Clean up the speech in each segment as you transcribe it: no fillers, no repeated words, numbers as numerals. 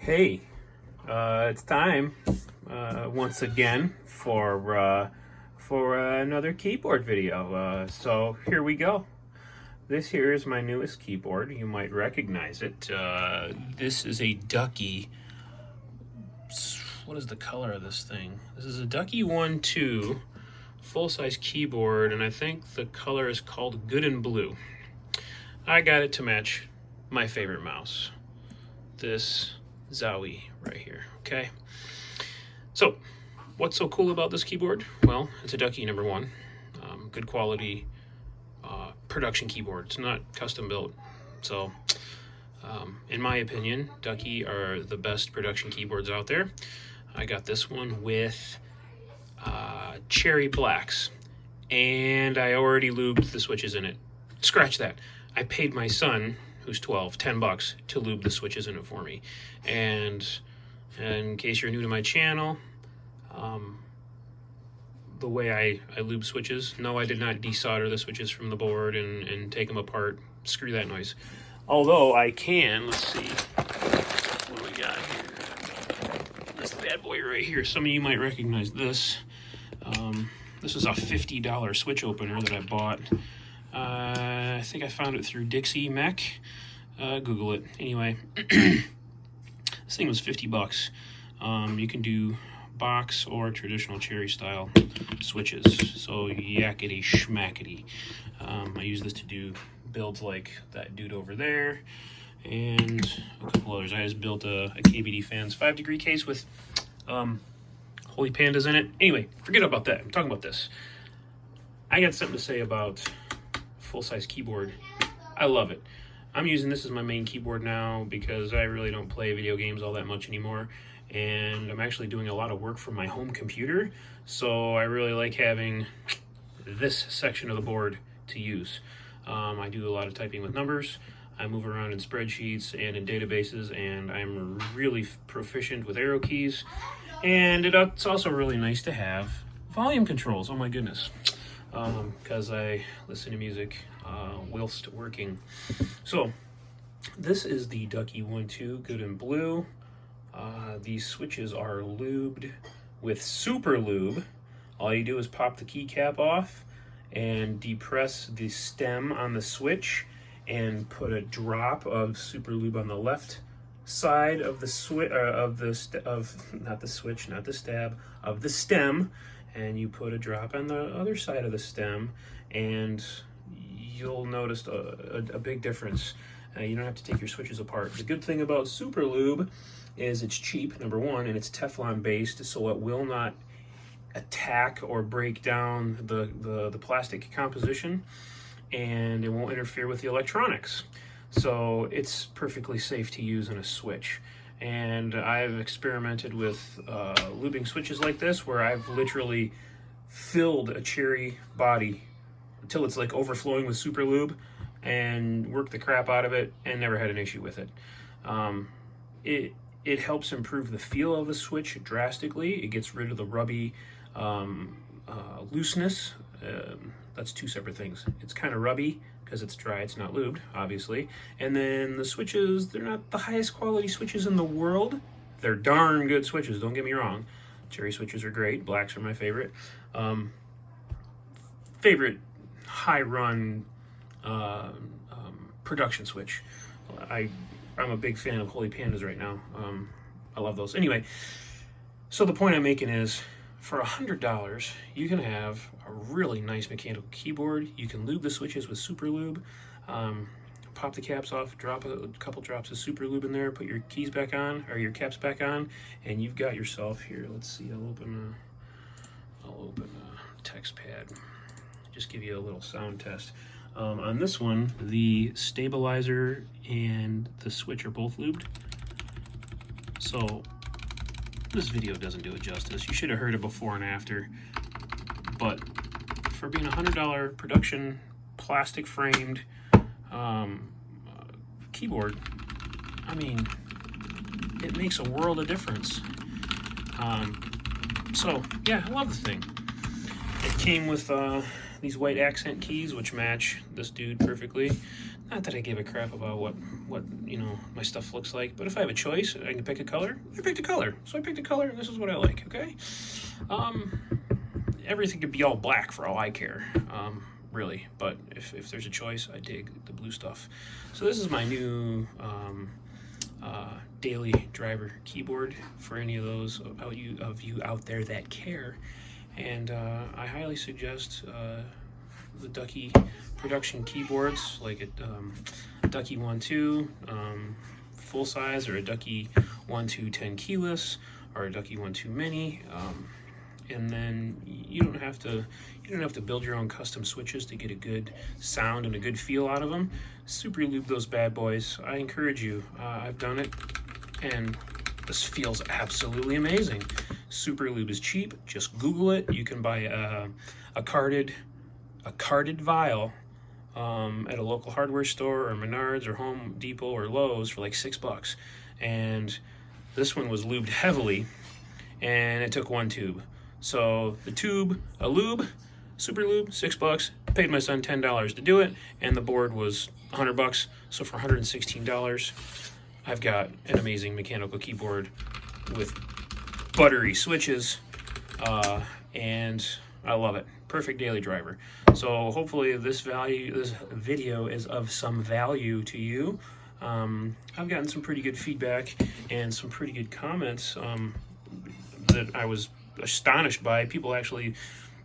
Hey, it's time once again for another keyboard video. So here we go. This here is my newest keyboard. You might recognize it. This is a Ducky. What is the color of this thing? This is a Ducky One 2 full-size keyboard, and I think the color is called Good and Blue. I got it to match my favorite mouse, this Zowie right here. Okay, so what's so cool about this keyboard? Well, it's a Ducky, number one. Good quality production keyboard. It's not custom built. So in my opinion, Ducky are the best production keyboards out there. I got this one with cherry blacks, and I already lubed the switches in it. Scratch that. I paid my son, who's 12, $10 to lube the switches in it for me. And in case you're new to my channel, the way I lube switches, no, I did not desolder the switches from the board and take them apart. Screw that noise. Although I can, let's see, what do we got here? This bad boy right here. Some of you might recognize this. This is a $50 switch opener that I bought. I think I found it through Dixie Mech. Google it. Anyway, this thing was $50. You can do box or traditional cherry style switches. So yakety schmackety. I use this to do builds like that dude over there and a couple others. I just built a KBD Fans 5-degree case with Holy Pandas in it. Anyway, forget about that. I'm talking about this. I got something to say about full-size keyboard. I love it. I'm using this as my main keyboard now because I really don't play video games all that much anymore, and I'm actually doing a lot of work from my home computer, so I really like having this section of the board to use. I do a lot of typing with numbers. I move around in spreadsheets and in databases, and I'm really proficient with arrow keys, and it's also really nice to have volume controls. Oh my goodness. Because I listen to music whilst working. So this is the Ducky One 2 Good and Blue. These switches are lubed with super lube. All you do is pop the keycap off and depress the stem on the switch and put a drop of super lube on the left side of the switch, of the stem, and you put a drop on the other side of the stem, and you'll notice a big difference. You don't have to take your switches apart. The good thing about super lube is it's cheap, number one, and it's Teflon based, so it will not attack or break down the plastic composition, and it won't interfere with the electronics. So it's perfectly safe to use in a switch. And I've experimented with lubing switches like this, where I've literally filled a cherry body until it's like overflowing with super lube and worked the crap out of it and never had an issue with it. It helps improve the feel of the switch drastically. It gets rid of the rubby looseness. That's two separate things. It's kind of rubby because it's dry, it's not lubed, obviously. And then the switches, they're not the highest quality switches in the world. They're darn good switches, don't get me wrong. Cherry switches are great, blacks are my favorite. Favorite high-run production switch. I'm a big fan of Holy Pandas right now. I love those. Anyway, so the point I'm making is, for $100, you can have a really nice mechanical keyboard. You can lube the switches with super lube. Pop the caps off, drop a couple drops of super lube in there, put your keys back on, or your caps back on, and you've got yourself here. Let's see, I'll open a text pad. Just give you a little sound test. On this one, the stabilizer and the switch are both lubed. So this video doesn't do it justice. You should have heard it before and after. But for being a $100 production plastic framed keyboard, I mean, it makes a world of difference. So yeah, I love the thing. It came with these white accent keys, which match this dude perfectly. Not that I give a crap about what you know, my stuff looks like, but if I have a choice, I can pick a color. I picked a color, so I picked a color, and this is what I like. Okay, everything could be all black for all I care, really. But if there's a choice, I dig the blue stuff. So this is my new daily driver keyboard for any of those of you out there that care, and I highly suggest the Ducky production keyboards, like a Ducky One 2 full size, or a Ducky One 2 10 keyless, or a Ducky One 2 mini. And then you don't have to build your own custom switches to get a good sound and a good feel out of them. Super lube those bad boys. I encourage you. I've done it, and this feels absolutely amazing. Super lube is cheap. Just Google it. You can buy a carded vial at a local hardware store, or Menards, or Home Depot, or Lowe's for like $6. And this one was lubed heavily, and it took one tube. So the tube, a lube, super lube, $6. Paid my son $10 to do it, and the board was $100. So for $116, I've got an amazing mechanical keyboard with buttery switches, and I love it. Perfect daily driver. So hopefully this video is of some value to you. I've gotten some pretty good feedback and some pretty good comments that I was astonished by. People actually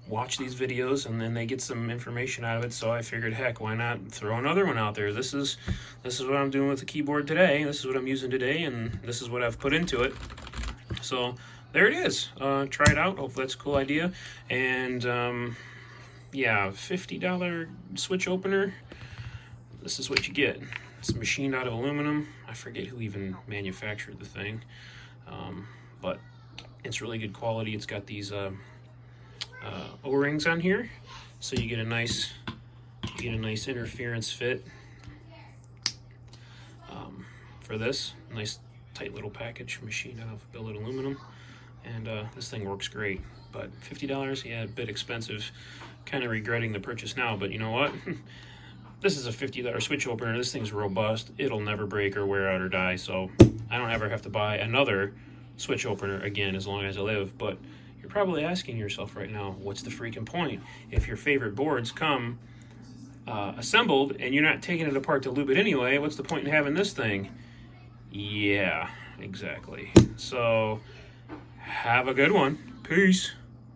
watch these videos and then they get some information out of it, so I figured, heck, why not throw another one out there? This is what I'm doing with the keyboard today. This is what I'm using today, and this is what I've put into it. So there it is. Try it out. Hopefully that's a cool idea. And yeah, $50 switch opener. This is what you get. It's machined out of aluminum. I forget who even manufactured the thing, but it's really good quality. It's got these O-rings on here, so you get a nice interference fit for this. Nice tight little package, machined out of billet aluminum, and this thing works great. But $50, yeah, a bit expensive. Kind of regretting the purchase now, but you know what? This is a $50 switch opener. This thing's robust. It'll never break or wear out or die, so I don't ever have to buy another switch opener again as long as I live. But you're probably asking yourself right now, what's the freaking point? If your favorite boards come assembled and you're not taking it apart to lube it anyway, what's the point in having this thing? Yeah, exactly. So have a good one. Peace.